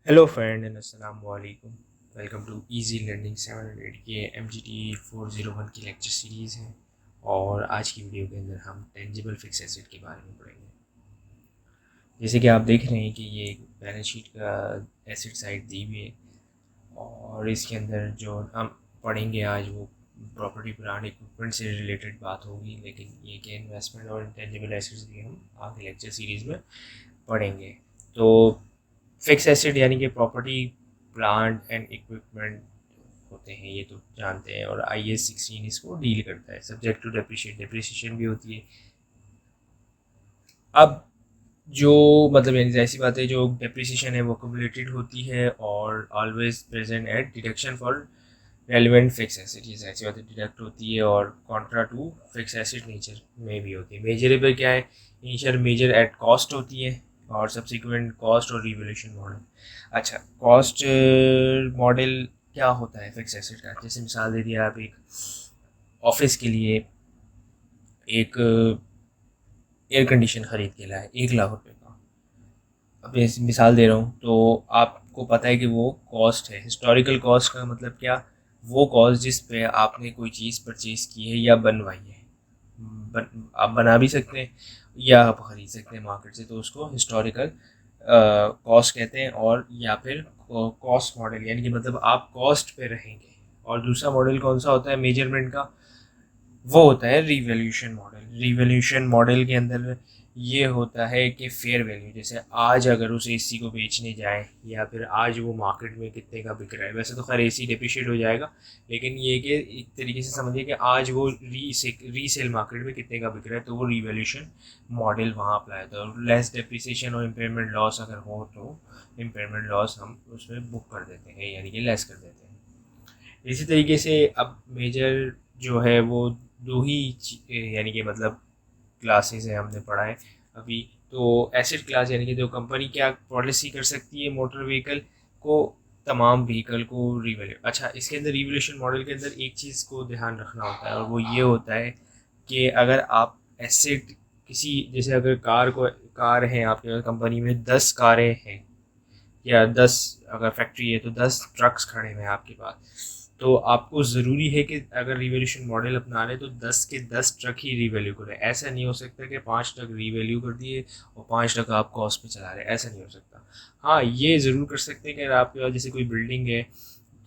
Hello friend and अस्सलाम वालेकुम। Welcome to easy learning 700 के MGT 401 की लेक्चर सीरीज़ है। और आज की वीडियो के अंदर हम टेंजिबल फिक्स एसेट के बारे में पढ़ेंगे। जैसे कि आप देख रहे हैं कि ये एक बैलेंस शीट का एसेट साइड दी हुई है और इसके अंदर जो हम पढ़ेंगे आज वो प्रॉपर्टी प्लांट इक्विपमेंट से रिलेटेड बात होगी, लेकिन ये कि इन्वेस्टमेंट और इंटेंजिबल एसेट्स भी हम आगे लेक्चर सीरीज़ में पढ़ेंगे। तो फिक्स एसेट यानी कि प्रॉपर्टी प्लांट एंड इक्विपमेंट होते हैं, ये तो जानते हैं। और IAS 16 इसको डील करता है। सब्जेक्ट टू डिप्रिसिएशन भी होती है। अब जो मतलब यानी ऐसी बात है, जो डिप्रिसिएशन है वो कम्युलेटेड होती है और always present at deduction for relevant fix asset. ये ऐसी बात है, डिडक्ट होती है और contra to fix asset nature में भी होती है। मेजरेबल क्या है? इनिशियल मेजर एट कॉस्ट होती है और सब्सिक्वेंट कॉस्ट और रिवोल्यूशन मॉडल। अच्छा, कॉस्ट मॉडल क्या होता है फिक्स एसेट का? जैसे मिसाल दे दिया, आप एक ऑफिस के लिए एक एयर कंडीशन खरीद के लाए 1 लाख रुपए का। अब मैं मिसाल दे रहा हूँ, तो आपको पता है कि वो कॉस्ट है। हिस्टोरिकल कॉस्ट का मतलब क्या? वो कॉस्ट जिस पे आपने कोई चीज़ परचेज़ की है या बनवाई है। आप बना भी सकते हैं या आप खरीद सकते हैं मार्केट से, तो उसको हिस्टोरिकल कॉस्ट कहते हैं। और या फिर कॉस्ट मॉडल यानी कि मतलब आप कॉस्ट पे रहेंगे। और दूसरा मॉडल कौन सा होता है मेजरमेंट का? वो होता है रिवोल्यूशन मॉडल। रिवोल्यूशन मॉडल के अंदर ये होता है कि फेयर वैल्यू, जैसे आज अगर उस एसी को बेचने जाए या फिर आज वो मार्केट में कितने का बिक रहा है। वैसे तो खैर एसी डिप्रिशिएट हो जाएगा, लेकिन ये कि एक तरीके से समझिए कि आज वो रीसेल मार्केट में कितने का बिक रहा है, तो वो रिवोल्यूशन मॉडल वहाँ अप्लाई होता है। और लेस डिप्रिसिएशन और इम्पेयरमेंट लॉस अगर हो तो इम्पेयरमेंट लॉस हम उसमें बुक कर देते हैं, यानी कि लेस कर देते हैं। इसी तरीके से अब मेजर जो है वो दो ही यानी कि मतलब क्लासेस है, हमने पढ़ा है अभी। तो एसेट क्लास यानी कि जो कंपनी क्या पॉलिसी कर सकती है मोटर व्हीकल को, तमाम व्हीकल को रिवैल्यू। अच्छा, इसके अंदर रिवोल्यूशन मॉडल के अंदर एक चीज़ को ध्यान रखना होता है और वो ये होता है कि अगर आप एसेट किसी, जैसे अगर कार है आपके कंपनी में 10 कारें हैं या 10 अगर फैक्ट्री है तो 10 ट्रक्स खड़े हुए हैं आपके पास, तो आपको ज़रूरी है कि अगर रिवोल्यूशन मॉडल अपना रहे तो 10 के 10 ट्रक ही रिवैल्यू करें। ऐसा नहीं हो सकता कि 5 ट्रक रिवैल्यू कर दिए और 5 ट्रक आप कॉस्ट पे चला रहे, ऐसा नहीं हो सकता। हाँ, ये ज़रूर कर सकते हैं कि अगर आपके पास जैसे कोई बिल्डिंग है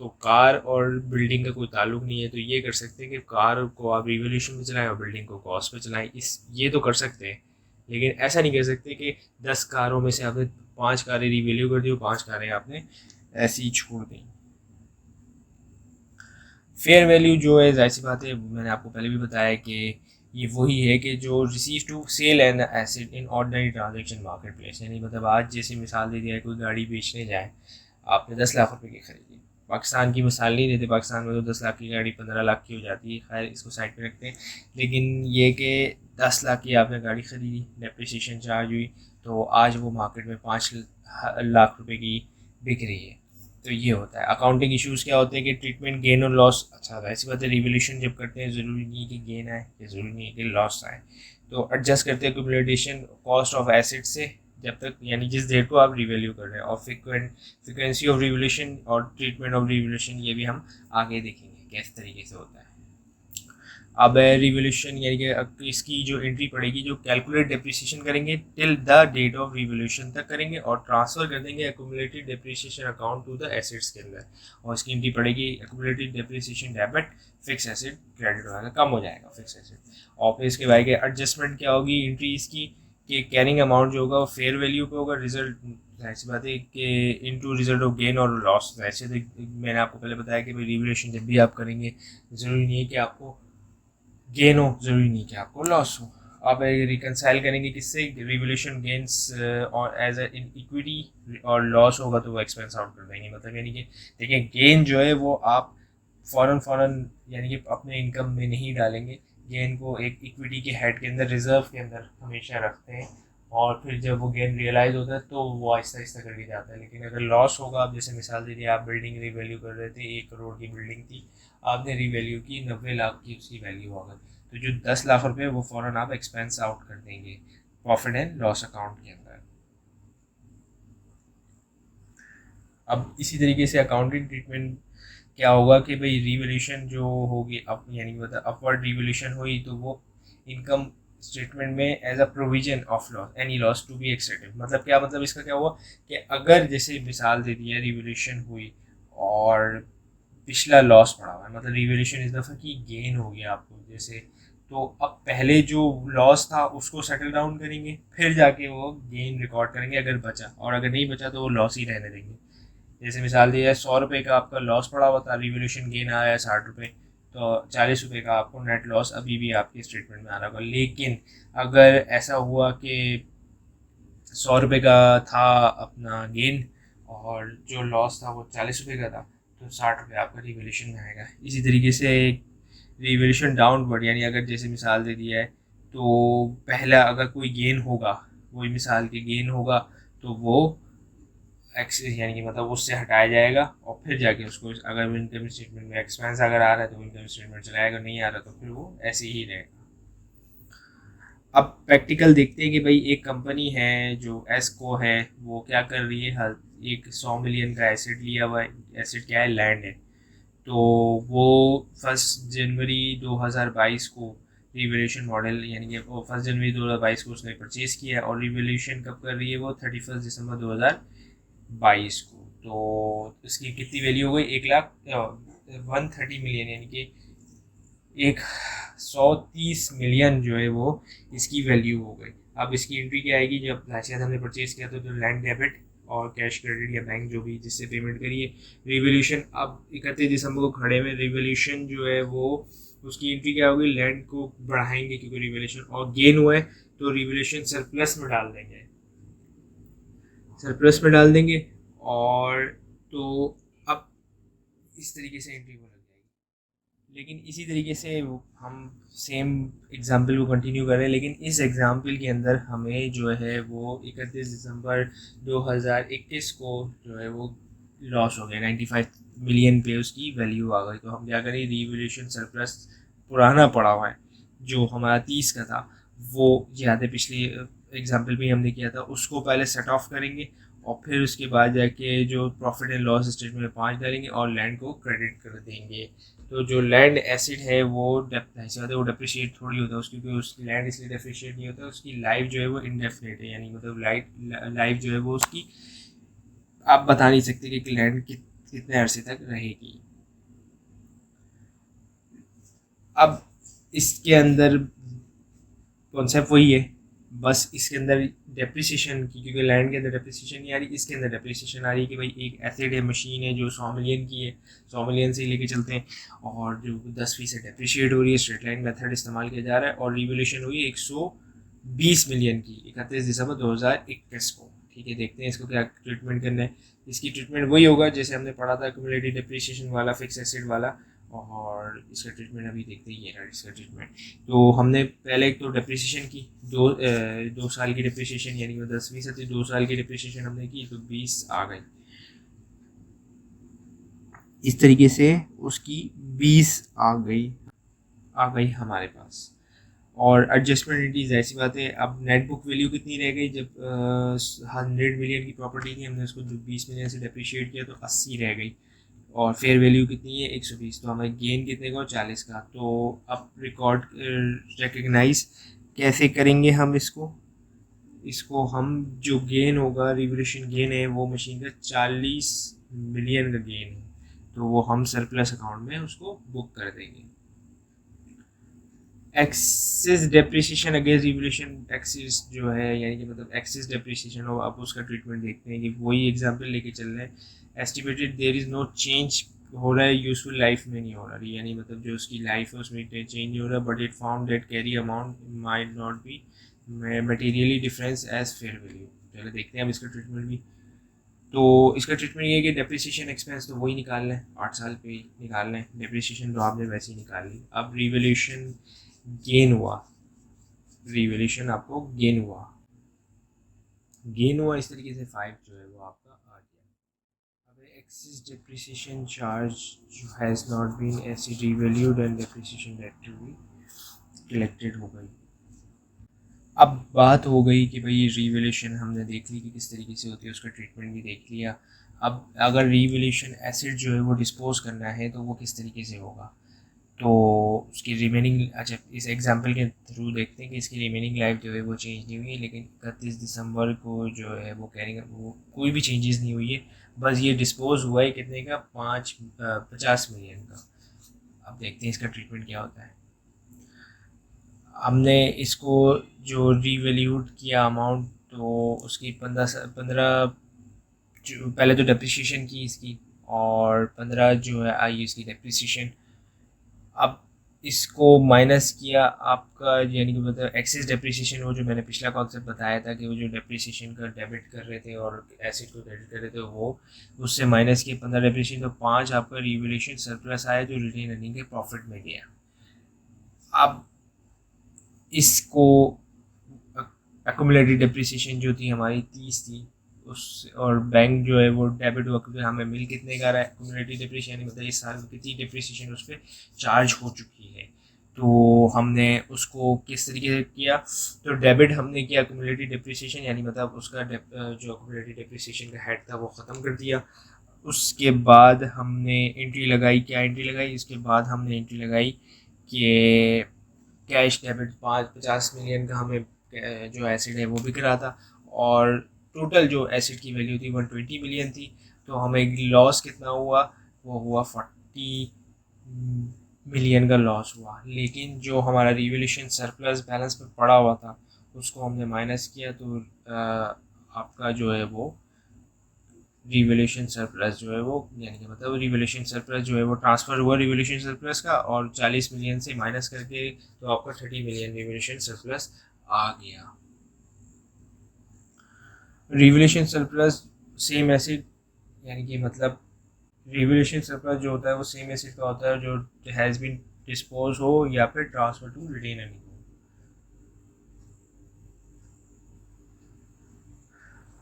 तो कार और बिल्डिंग का कोई ताल्लुक नहीं है, तो ये कर सकते हैं कि कार को आप रिवोल्यूशन में चलाएं और बिल्डिंग को कॉस्ट पे चलाएं। इस ये तो कर सकते हैं, लेकिन ऐसा नहीं कर सकते कि 10 कारों में से आपने 5 कारें रिवैल्यू कर दी और 5 कारें आपने ऐसी ही छोड़ दी। फेयर वैल्यू जो है, जाहिर सी बात है, मैंने आपको पहले भी बताया कि ये वही है कि जो receive to sell an asset in ordinary transaction market place. यानी मतलब आज जैसे मिसाल दे दिया है, कोई गाड़ी बेचने जाए, आपने 10 लाख रुपए की खरीदी। पाकिस्तान की मिसाल नहीं देते, पाकिस्तान में तो 10 लाख की गाड़ी 15 लाख की हो जाती है। खैर इसको साइड पे रखते हैं, लेकिन ये कि 10 लाख की आपने गाड़ी खरीदी, डेप्रिसिएशन चार्ज हुई, तो आज वो मार्केट में 5 लाख रुपए की बिक रही है। तो ये होता है। अकाउंटिंग इश्यूज क्या होते हैं कि ट्रीटमेंट गेन और लॉस। अच्छा, ऐसी बात है, रिवोल्यूशन जब करते हैं ज़रूरी नहीं है कि गेन आए या ज़रूरी नहीं है कि लॉस आए। तो एडजस्ट करते हैं एक्यूमुलेशन कॉस्ट ऑफ एसेट से, जब तक यानी जिस डेट को आप रिवैल्यू कर रहे हैं। और फ्रिक्वेंसी ऑफ रिवोल्यूशन और ट्रीटमेंट ऑफ रिवोल्यूशन, ये भी हम आगे देखेंगे किस तरीके से होता है। अब रिवोल्यूशन यानी कि अब इसकी जो एंट्री पड़ेगी, जो कैलकुलेट डेप्रिसिएशन करेंगे till the date of revolution तक करेंगे और ट्रांसफर कर देंगे accumulated depreciation account to the assets के अंदर। और इसकी एंट्री पड़ेगी accumulated depreciation debit, fix asset credit होगा, कम हो जाएगा फिक्स एसेट। और फिर इसके बाद एडजस्टमेंट क्या होगी एंट्री इसकी, कि कैरिंग अमाउंट जो होगा वो फेयर वैल्यू पे होगा। रिजल्ट, ऐसी बात है कि इनटू रिजल्ट ऑफ गेन और लॉस। वैसे तो मैंने आपको पहले बताया कि भाई रिवोल्यूशन जब भी आप करेंगे, ज़रूरी नहीं है कि आपको गेन हो, ज़रूरी नहीं कि आपको लॉस हो। आप रिकनसाइल करेंगे किससे? रिवोल्यूशन गेन्स और एज ए इक्विटी, और लॉस होगा तो वो एक्सपेंस आउट कर देंगे। मतलब यानी कि देखिए, गेन जो है वो आप फ़ौरन यानी कि अपने इनकम में नहीं डालेंगे। गेन को एक इक्विटी के हेड के अंदर, रिजर्व के अंदर हमेशा रखते हैं, और फिर जब वो गेन रियलाइज होता है तो वो आहिस्ता आहिस्ता करके जाता है। लेकिन अगर लॉस होगा, आप जैसे मिसाल दीजिए, आप बिल्डिंग रिवैल्यू कर रहे थे, 1 करोड़ की बिल्डिंग थी, आपने रिवैल्यू की 90 लाख की उसकी वैल्यू होगा, तो जो 10 लाख रुपए वो फ़ौरन आप एक्सपेंस आउट कर देंगे प्रॉफिट एंड लॉस अकाउंट के अंदर। अब इसी तरीके से अकाउंटिंग ट्रीटमेंट क्या होगा कि भाई रिवोल्यूशन जो होगी अप यानी कि मतलब अपवर्ड रिवोल्यूशन हुई तो वो इनकम स्टेटमेंट में as a provision of loss any loss to be accepted. मतलब क्या, मतलब इसका क्या हुआ कि अगर जैसे मिसाल दे दी है रिवोल्यूशन हुई और पिछला लॉस पड़ा हुआ है, मतलब रिवोल्यूशन इस दफ़ा की गेन हो गया आपको जैसे, तो अब पहले जो लॉस था उसको सेटल डाउन करेंगे, फिर जाके वो गेन रिकॉर्ड करेंगे अगर बचा, और अगर नहीं बचा तो वो लॉस ही रहने देंगे। जैसे मिसाल दी जाए 100 रुपये का आपका लॉस पड़ा हुआ था, रिवोल्यूशन गेन आया है 60 रुपये, तो 40 रुपये का आपको नेट लॉस अभी भी आपके स्टेटमेंट में आ रहा होगा। लेकिन अगर ऐसा हुआ कि 100 रुपये का था अपना गेन और जो लॉस था वो 40 रुपये का था, तो 60 रुपये आपका रिवोल्यूशन में आएगा। इसी तरीके से रिवोल्यूशन डाउनवर्ड यानी अगर जैसे मिसाल दे दिया है तो पहला अगर कोई गेन होगा, वही मिसाल के गेन होगा, तो वो एक्सेस यानी कि मतलब उससे हटाया जाएगा और फिर जाके उसको अगर इनकम स्टेटमेंट में एक्सपेंस अगर आ रहा है तो इनकम स्टेटमेंट चलाएगा, नहीं आ रहा तो फिर वो ऐसे ही रहेगा। अब प्रैक्टिकल देखते हैं कि भाई एक कंपनी है जो एस्को है, वो क्या कर रही है, हर एक 100 मिलियन का एसेट लिया हुआ है। एसेट क्या है, लैंड है। तो वो 1 जनवरी 2022 को रिवोल्यूशन मॉडल यानी कि वो 1 जनवरी 2022 को उसने परचेज किया और रिवोल्यूशन कब कर रही है वो 31 दिसंबर 2022 को। तो इसकी कितनी वैल्यू हो गई, 1 लाख 130 मिलियन यानी कि 130 मिलियन जो है वो इसकी वैल्यू हो गई। अब इसकी एंट्री क्या आएगी, जब शायद हमने परचेज किया तो लैंड डेबिट और कैश क्रेडिट या बैंक जो भी जिससे पेमेंट करिए। रिवोल्यूशन अब 31 दिसंबर को खड़े में रिवोल्यूशन जो है वो उसकी एंट्री क्या होगी, लैंड को बढ़ाएंगे क्योंकि रिवोल्यूशन और गेन हुआ है, तो रिवोल्यूशन सरप्लस में डाल देंगे, सरप्लस में डाल देंगे। और तो अब इस तरीके से एंट्री हो लग जाएगी। लेकिन इसी तरीके से हम सेम एग्जाम्पल को कंटिन्यू करें, लेकिन इस एग्जाम्पल के अंदर हमें जो है वो 31 दिसंबर 2021 को जो है वो लॉस हो गया, 95 मिलियन पे उसकी वैल्यू आ गई। तो हम क्या करें, रिवोल्यूशन सरप्लस पुराना पड़ा हुआ है जो हमारा 30 का था, वो याद है पिछली एग्जाम्पल भी हमने किया था, उसको पहले सेट ऑफ करेंगे और फिर उसके बाद जाके जो प्रॉफिट एंड लॉस स्टेटमेंट में 5 डालेंगे और लैंड को क्रेडिट कर देंगे। तो जो लैंड एसिड है वो ऐसे होता है, वो डिप्रिशिएट थोड़ी होता है उसकी, क्योंकि उसकी लैंड इसलिए डिप्रिशिएट नहीं होता, उसकी लाइफ जो है वो इनडेफिनेट है, यानी मतलब लाइफ जो है वो उसकी आप बता नहीं सकते कि लैंड कितने अरसे तक रहेगी। अब इसके अंदर कॉन्सेप्ट वही है, बस इसके अंदर डेप्रिसिएशन की, क्योंकि लैंड के अंदर डेप्रिसिएशन नहीं आ रही, इसके अंदर डेप्रिसिएशन आ रही है कि भाई एक एसिड है, मशीन है जो 100 मिलियन की है, 100 मिलियन से लेके चलते हैं और जो 10% डेप्रिशिएट हो रही है, स्ट्रेट लाइन मेथड इस्तेमाल किया जा रहा है, और रिवोल्यूशन हुई है 120 मिलियन की 31 दिसंबर 2021 को। ठीक है, देखते हैं इसको क्या ट्रीटमेंट करना है। इसकी ट्रीटमेंट वही होगा जैसे हमने पढ़ा था क्यूमुलेटिव डेप्रिसिएशन वाला, फिक्स एसिड वाला, और इसका ट्रीटमेंट अभी देखते ही है इसका ट्रीटमेंट। तो हमने पहले एक तो डिप्रिसिएशन की, 2 साल की डिप्रिसिएशन यानी वो 10-20 2 साल की डिप्रिसिएशन हमने की तो 20 आ गई, इस तरीके से उसकी 20 आ गई हमारे पास। और एडजस्टमेंट इंटीज ऐसी बात है, अब नेट बुक वैल्यू कितनी रह गई, जब 100 मिलियन की प्रॉपर्टी थी हमने उसको जो 20 मिलियन से डिप्रिशिएट किया तो 80 रह गई, और फेयर वैल्यू कितनी है 120, तो हमें गेन कितने का 40 का। तो अब रिकॉर्ड रिकग्नाइज कैसे करेंगे हम इसको हम जो गेन होगा, रिवोल्यूशन गेन है वो मशीन का 40 मिलियन का गेन है, तो वो हम सरप्लस अकाउंट में उसको बुक कर देंगे। Axis depreciation against revolution axis जो है यानी कि मतलब एक्सिस डेप्रिसिएशन हो, आप उसका ट्रीटमेंट देखते हैं कि वही एग्जांपल लेके चल रहे हैं। Estimated there is no change हो रहा है, यूजफुल लाइफ में नहीं हो रहा है, यानी मतलब जो उसकी लाइफ है उसमें चेंज नहीं हो रहा, but it found that carry amount might not be materially difference as fair value. चलो देखते हैं अब इसका ट्रीटमेंट भी। तो इसका ट्रीटमेंट ये है कि डेप्रिसिएशन एक्सपेंस तो वही निकालना है, 8 साल पे निकालना है, डेप्रिसिएशन तो आपने वैसे ही निकाल ली। अब रिवोल्यूशन गेन हुआ, रिवोल्यूशन आपको गेन हुआ इस तरीके से 5 जो है वो आपका आ गया। अब एक्सिस डेप्रिसिएशन चार्ज जो हैज़ नॉट बीन ऐसी revalued and depreciation date to be collected हो गई। अब बात हो गई कि भाई रिवोल्यूशन हमने देख ली कि किस तरीके से होती है, उसका ट्रीटमेंट भी देख लिया। अब अगर रिवोल्यूशन एसिड जो है वो डिस्पोज करना है तो वो किस तरीके से होगा, तो उसकी रिमेनिंग, अच्छा इस एग्जांपल के थ्रू देखते हैं कि इसकी रिमेनिंग लाइफ जो है वो चेंज नहीं हुई है, लेकिन 31 दिसंबर को जो है वो कह रहे हैं वो कोई भी चेंजेस नहीं हुई है, बस ये डिस्पोज हुआ है कितने का, 50 मिलियन का। अब देखते हैं इसका ट्रीटमेंट क्या होता है। हमने इसको जो रीवैल्यूड किया अमाउंट, तो उसकी 15 जो पहले तो डेप्रिसिएशन की इसकी, और 15 जो है आई इसकी डेप्रिसिएशन। अब इसको माइनस किया आपका, यानी कि मतलब एक्सेस डेप्रिसिएशन, वो जो मैंने पिछला कॉन्सेप्ट बताया था कि वो जो डेप्रिसिएशन का डेबिट कर रहे थे और एसिड को क्रेडिट कर रहे थे, वो उससे माइनस किया 15 डेप्रिसिएशन, तो 5 आपका रिवैल्यूएशन सरप्लस आया जो रिटेन अर्निंग के प्रॉफिट में गया। अब इसको एक्यूमुलेटेड डेप्रिसिएशन जो थी हमारी 30 थी उस, और बैंक जो है वो डेबिट हुआ क्योंकि हमें मिल कितने का रहा है एक्यूमुलेटेड डेप्रिसिएशन, मतलब इस साल कितनी डेप्रिसिएशन उस पर चार्ज हो चुकी है। तो हमने उसको किस तरीके से किया, तो डेबिट हमने किया एक्यूमुलेटेड डेप्रिसिएशन, यानी मतलब उसका जो एक्यूमुलेटेड डेप्रिसिएशन का हेड था वो ख़त्म कर दिया। उसके बाद हमने एंट्री लगाई, क्या एंट्री लगाई, इसके बाद हमने एंट्री लगाई कि कैश डेबिट 50 मिलियन का हमें जो एसिड है वो बिक रहा था, और टोटल जो एसिड की वैल्यू थी 120 मिलियन थी। तो हमें लॉस कितना हुआ, वो हुआ 40 मिलियन का लॉस हुआ। लेकिन जो हमारा रिवोल्यूशन सरप्लस बैलेंस में पड़ा हुआ था उसको हमने माइनस किया, तो आपका जो है वो रिवोल्यूशन सरप्लस जो है वो, यानी कि मतलब रिवोल्यूशन सरप्लस जो है वो ट्रांसफ़र हुआ रिवोल्यूशन सरप्लस का, और 40 मिलियन से माइनस करके तो आपका 30 मिलियन रिवोल्यूशन सरप्लस आ गया। रिवोल्यूशन सरप्लस सेम एसिड, यानी कि मतलब रिवोल्यूशन सरप्लस जो होता है वो सेम एसिड का होता है जो हैज़ बीन डिस्पोज हो या फिर ट्रांसफर टू रिटेन अर्निंग हो।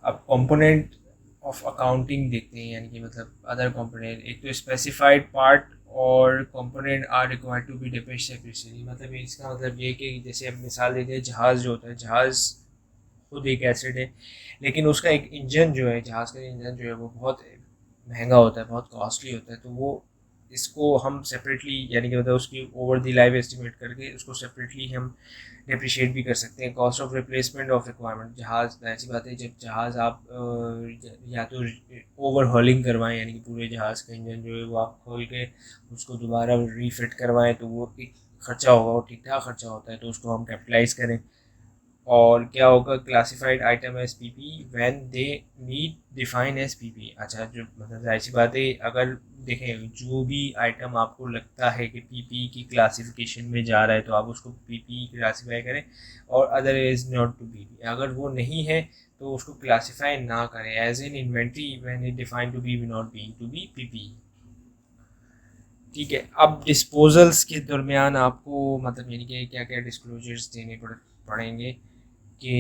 अब कंपोनेंट ऑफ अकाउंटिंग देखते हैं, यानी कि मतलब अदर कंपोनेंट, एक तो स्पेसिफाइड पार्ट और component are required to be depend separately. मतलब इसका मतलब ये कि जैसे अब मिसाल देते हैं जहाज़ जो होता है, जहाज़ खुद एक एसिड है, लेकिन उसका एक इंजन जो है, जहाज़ का इंजन जो है वो बहुत महंगा होता है, बहुत कॉस्टली होता है, तो वो इसको हम सेपरेटली, यानी कि मतलब उसकी ओवर द लाइफ एस्टिमेट करके उसको सेपरेटली हम डिप्रिशिएट भी कर सकते हैं। Cost of replacement of requirement, जहाज़ ऐसी बात है जब जहाज़ आप या तो ओवर हॉलिंग करवाएं, यानी कि पूरे जहाज़ का इंजन जो है वो आप खोल के उसको दोबारा रीफिट करवाएं, तो वो एक खर्चा होगा, वो ठीक ठाक खर्चा होता है, तो उसको हम कैपिटलाइज करें। और क्या होगा, classified item S P P when they need define S P P. अच्छा, जो मतलब जाहिर सी बात है, अगर देखें जो भी आइटम आपको लगता है कि पी पी की क्लासिफिकेशन में जा रहा है तो आप उसको पी पी क्लासीफाई करें, और other is not to P P, अगर वो नहीं है तो उसको क्लासीफाई ना करें, as in inventory when it define to be not being to be P P. ठीक है, अब डिस्पोजल्स के दरमियान आपको मतलब यानी कि क्या क्या डिस्क्लोजर्स देने पड़ेंगे, कि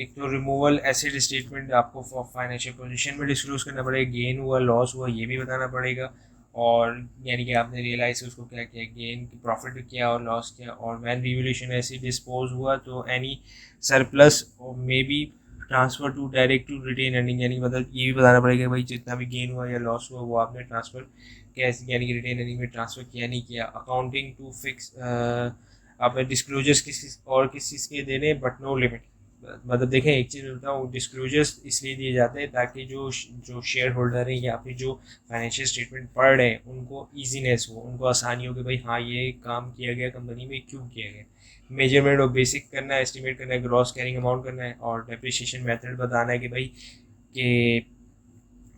एक तो रिमूवल एसिड स्टेटमेंट आपको फाइनेंशियल पोजीशन में डिस्क्लोज करना पड़ेगा, गेन हुआ लॉस हुआ ये भी बताना पड़ेगा, और यानी कि आपने रियलाइज उसको क्या किया, गेन प्रॉफिट किया और लॉस किया, और वैन रिवोल्यूशन एसिड डिस्पोज हुआ तो any surplus may be transfer to direct to retain earning, यानी मतलब ये भी बताना पड़ेगा भाई जितना भी गेन हुआ या लॉस हुआ वो आपने ट्रांसफ़र कैसे, यानी कि रिटेन अर्निंग में ट्रांसफ़र किया नहीं किया। अकाउंटिंग टू फिक्स, आपने डिस्क्लोजर्स किस और किस चीज़ के देने, बट नो लिमिट। मतलब देखें एक चीज़ बताऊँ, डिस्क्लोजर्स इसलिए दिए जाते हैं ताकि जो जो शेयर होल्डर हैं या फिर जो फाइनेंशियल स्टेटमेंट पढ़ रहे हैं उनको ईजीनेस हो, उनको आसानी हो कि भाई हाँ ये काम किया गया कंपनी में, क्यों किया गया। मेजरमेंट ऑफ बेसिक करना है, एस्टिमेट करना है, ग्रॉस कैरिंग अमाउंट करना है, और डेप्रिसिएशन मेथड बताना है कि भाई कि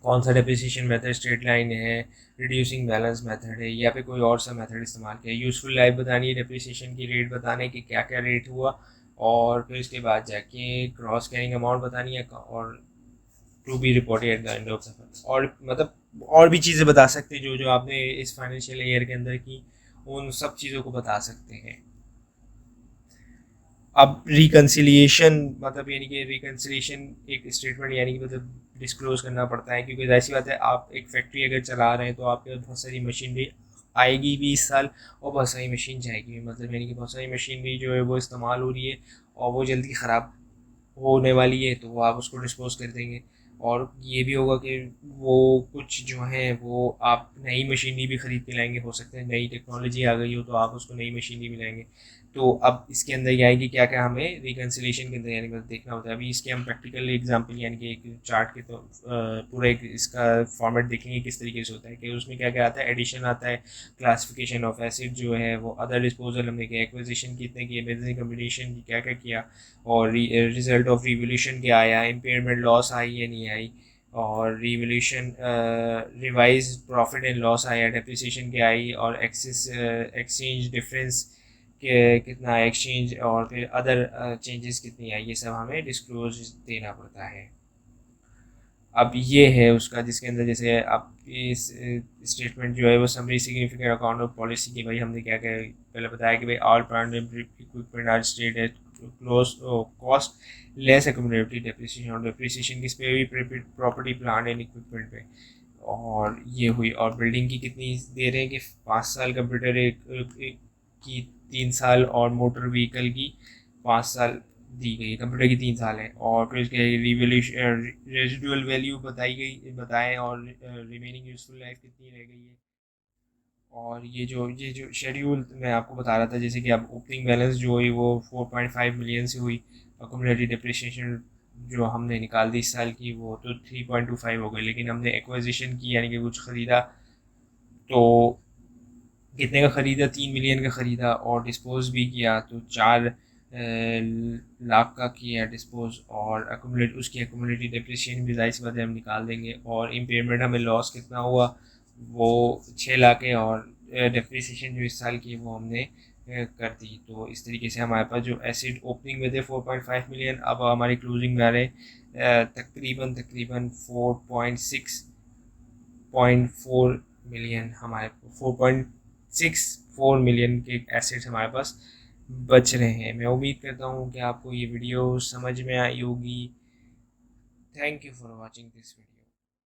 कौन सा डेप्रिसिएशन मेथड स्ट्रेट लाइन है, रिड्यूसिंग बैलेंस मेथड है, या फिर कोई और सा मेथड इस्तेमाल किया। यूज़फुल लाइफ बतानी है, डेप्रिसिएशन की रेट बताने कि क्या क्या रेट हुआ, और फिर उसके बाद जाके क्रॉस कैरिंग अमाउंट बतानी है, और to be reported at the end of सफर, और मतलब और भी चीज़ें बता सकते हैं जो जो आपने इस फाइनेंशियल ईयर के अंदर की, उन सब चीज़ों को बता सकते हैं। अब रिकन्सिलिएशन, मतलब यानी कि रिकन्सिलिएशन एक स्टेटमेंट, यानी कि मतलब डिस्क्लोज करना पड़ता है, क्योंकि ऐसी बात है आप एक फैक्ट्री अगर चला रहे हैं तो आपके पास बहुत सारी मशीनरी आएगी भी इस साल और बहुत सारी मशीन जाएगी भी, मतलब यानी कि बहुत सारी मशीनरी जो है वो इस्तेमाल हो रही है और वो जल्दी ख़राब होने वाली है, तो वो आप उसको डिस्पोज कर देंगे। और ये भी होगा कि वो कुछ जो है वो आप नई मशीनरी भी ख़रीद के लाएंगे, हो सकता है नई टेक्नोलॉजी आ गई हो तो आप उसको नई मशीनरी भी लाएंगे। तो अब इसके अंदर ये आएगी क्या क्या हमें रिकन्सिलेशन के अंदर यानी कि देखना होता है। अभी इसके हम प्रैक्टिकल एग्जांपल यानी कि एक चार्ट के तो पूरा एक इसका फॉर्मेट देखेंगे किस तरीके से होता है कि उसमें क्या क्या आता है। एडिशन आता है, क्लासिफिकेशन ऑफ एसिड जो है वो, अदर डिस्पोजल हमने किया, एक्विजिशन कितने किए, बेंजीन कम्बिनेशन की क्या क्या किया, और रिजल्ट ऑफ रिवोल्यूशन क्या आया, इम्पेयरमेंट लॉस आई या नहीं आई, और revolution revise profit and loss आया, डेप्रिसिएशन क्या आई, और एक्सचेंज डिफरेंस के कितना एक्सचेंज, और फिर अदर चेंजेस कितनी आई, ये सब हमें डिस्क्लोज देना पड़ता है। अब ये है उसका जिसके अंदर जैसे आप इस स्टेटमेंट जो है वो summary significant account of policy की, भाई हमने क्या क्या पहले बताया कि भाई all plant equipment are state at close cost less accumulative depreciation, और डेप्रिसिएशन किस पे हुई, प्रॉपर्टी प्लांट एंड इक्विपमेंट पे। और ये हुई, और बिल्डिंग की कितनी दे रहे हैं कि 5 साल, कंप्यूटर की 3 साल, और मोटर व्हीकल की 5 साल दी गई है, कंप्यूटर की 3 साल है। और फिर उसके रिवोल्यूशन रेजिडुअल वैल्यू बताएं, और रिमेनिंग यूजफुल लाइफ कितनी रह गई है। और ये जो शेड्यूल मैं आपको बता रहा था, जैसे कि अब ओपनिंग बैलेंस जो हुई वो 4.5 मिलियन से हुई, अक्यूमुलेटेड डिप्रिसिएशन जो हमने निकाल दी इस साल की वो तो 3.25 हो गई, लेकिन हमने एक्विजिशन की यानी कि कुछ ख़रीदा तो कितने का ख़रीदा, 3 मिलियन का ख़रीदा, और डिस्पोज भी किया तो 4 लाख का किया डिस्पोज, और अक्यूमुलेट उसकी अक्यूमुलेटेड डेप्रिसिएशन भी जाहिर सी बात है हम निकाल देंगे, और इम्पेयरमेंट हमें लॉस कितना हुआ वो 6 लाख है, और डेप्रिसिएशन जो इस साल की वो हमने कर दी। तो इस तरीके से हमारे पास जो एसिड ओपनिंग में थे 4.5 मिलियन, अब हमारी क्लोजिंग में आ रहे तकरीबन तकरीबन 4.4 मिलियन, हमारे 4.64 मिलियन के एसेट्स हमारे पास बच रहे हैं। मैं उम्मीद करता हूँ कि आपको ये वीडियो समझ में आई होगी। Thank you for watching this video.